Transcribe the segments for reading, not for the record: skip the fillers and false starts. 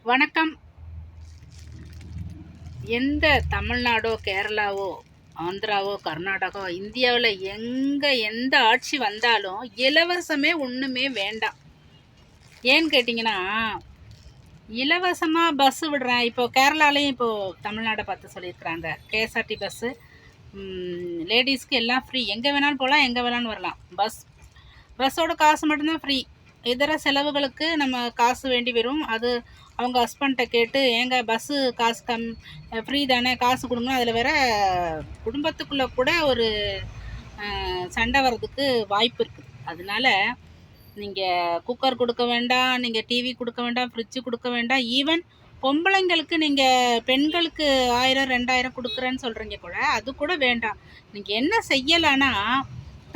வணக்கம். எந்த தமிழ்நாடோ, கேரளாவோ, ஆந்திராவோ, கர்நாடகா, இந்தியாவில் எந்த ஆட்சி வந்தாலும் இலவசமே ஒன்றுமே வேண்டாம். ஏன்னு கேட்டிங்கன்னா, இலவசமாக பஸ்ஸு விடுறேன். இப்போ கேரளாலேயும் இப்போது தமிழ்நாடை பார்த்து சொல்லியிருக்கிறாங்க. கேஎஸ்ஆர்டி பஸ்ஸு லேடிஸ்க்கு எல்லாம் ஃப்ரீ. எங்கே வேணாலும் போகலாம், எங்கே வேணாலும் வரலாம். பஸ்ஸோட காசு மட்டும்தான் ஃப்ரீ. இதர செலவுகளுக்கு நம்ம காசு வேண்டி வரும். அது அவங்க ஹஸ்பண்ட்டை கேட்டு, ஏங்க பஸ்ஸு காசு ஃப்ரீ தானே, காசு கொடுங்க. அதில் வேற குடும்பத்துக்குள்ளே கூட ஒரு சண்டை வர்றதுக்கு வாய்ப்பு இருக்குது. அதனால நீங்கள் குக்கர் கொடுக்க வேண்டாம், நீங்கள் டிவி கொடுக்க வேண்டாம், ஃப்ரிட்ஜு கொடுக்க வேண்டாம். ஈவன் பொம்பளைங்களுக்கு நீங்கள் பெண்களுக்கு 1000 2000 கொடுக்குறேன்னு சொல்கிறீங்க கூட, அது கூட வேண்டாம். நீங்கள் என்ன செய்யலான்னா,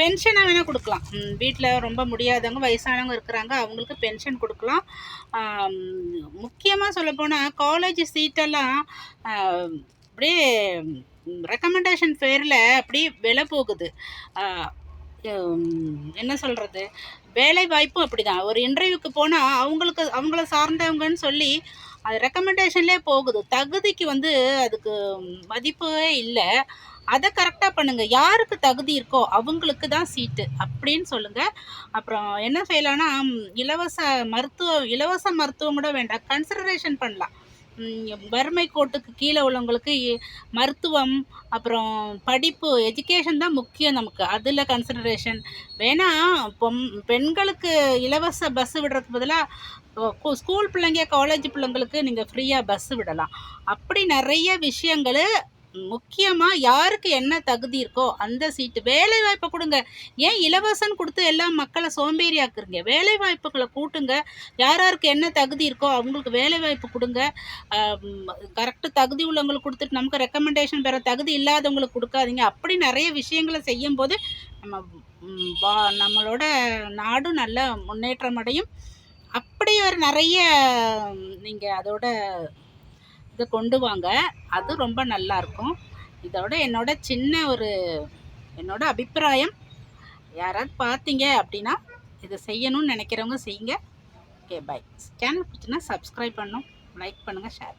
பென்ஷனை வேணால் கொடுக்கலாம். வீட்டில் ரொம்ப முடியாதவங்க, வயசானவங்க இருக்கிறாங்க, அவங்களுக்கு பென்ஷன் கொடுக்கலாம். முக்கியமாக சொல்லப்போனால் காலேஜ் சீட்டெல்லாம் அப்படியே ரெக்கமெண்டேஷன் பேரில் அப்படி விலை போகுது. என்ன சொல்கிறது, வேலை வாய்ப்பும் அப்படி தான். ஒரு இன்டர்வியூக்கு போனால் அவங்கள சார்ந்தவங்கன்னு சொல்லி அது ரெக்கமெண்டேஷன்லேயே போகுது. தகுதிக்கு அதுக்கு மதிப்பே இல்லை. அதை கரெக்டாக பண்ணுங்கள். யாருக்கு தகுதி இருக்கோ அவங்களுக்கு தான் சீட்டு அப்படின்னு சொல்லுங்கள். அப்புறம் என்ன செய்யலான்னா, இலவச மருத்துவம் கூட வேண்டாம், கன்சிடரேஷன் பண்ணலாம். வறுமை கோட்டுக்கு கீழே உள்ளவங்களுக்கு மருத்துவம், அப்புறம் படிப்பு, எஜுகேஷன் தான் முக்கியம் நமக்கு. அதில் கன்சிடரேஷன் வேணால் பெண்களுக்கு இலவச பஸ்ஸு விடுறதுக்கு பதிலாக ஸ்கூல் பிள்ளைங்க, காலேஜ் பிள்ளைங்களுக்கு நீங்கள் ஃப்ரீயாக பஸ்ஸு விடலாம். அப்படி நிறைய விஷயங்கள். முக்கியமாக யாருக்கு என்ன தகுதி இருக்கோ அந்த சீட்டு. வேலை வாய்ப்பை கொடுங்க. ஏன் இலவசம் கொடுத்து எல்லாம் மக்களை சோம்பேறி ஆக்குறீங்க? வேலை வாய்ப்புகளை கூட்டுங்க. யாருக்கு என்ன தகுதி இருக்கோ அவங்களுக்கு வேலை வாய்ப்பு கொடுங்க. கரெக்டு தகுதி உள்ளவங்களுக்கு கொடுத்துட்டு நமக்கு ரெக்கமெண்டேஷன் பெற தகுதி இல்லாதவங்களுக்கு கொடுக்காதீங்க. அப்படி நிறைய விஷயங்களை செய்யும்போது நம்மளோட நாடும் நல்ல முன்னேற்றம் அடையும். அப்படி ஒரு நிறைய நீங்கள் அதோட இதை கொண்டு வாங்க. அது ரொம்ப நல்லாயிருக்கும். இதோட என்னோட அபிப்பிராயம். யாராவது பார்த்தீங்க அப்படின்னா இதை செய்யணும்னு நினைக்கிறவங்க செய்யுங்க. Okay, bye. சேனல் பிடிச்சுன்னா சப்ஸ்கிரைப் பண்ணணும், லைக் பண்ணுங்கள், ஷேர்.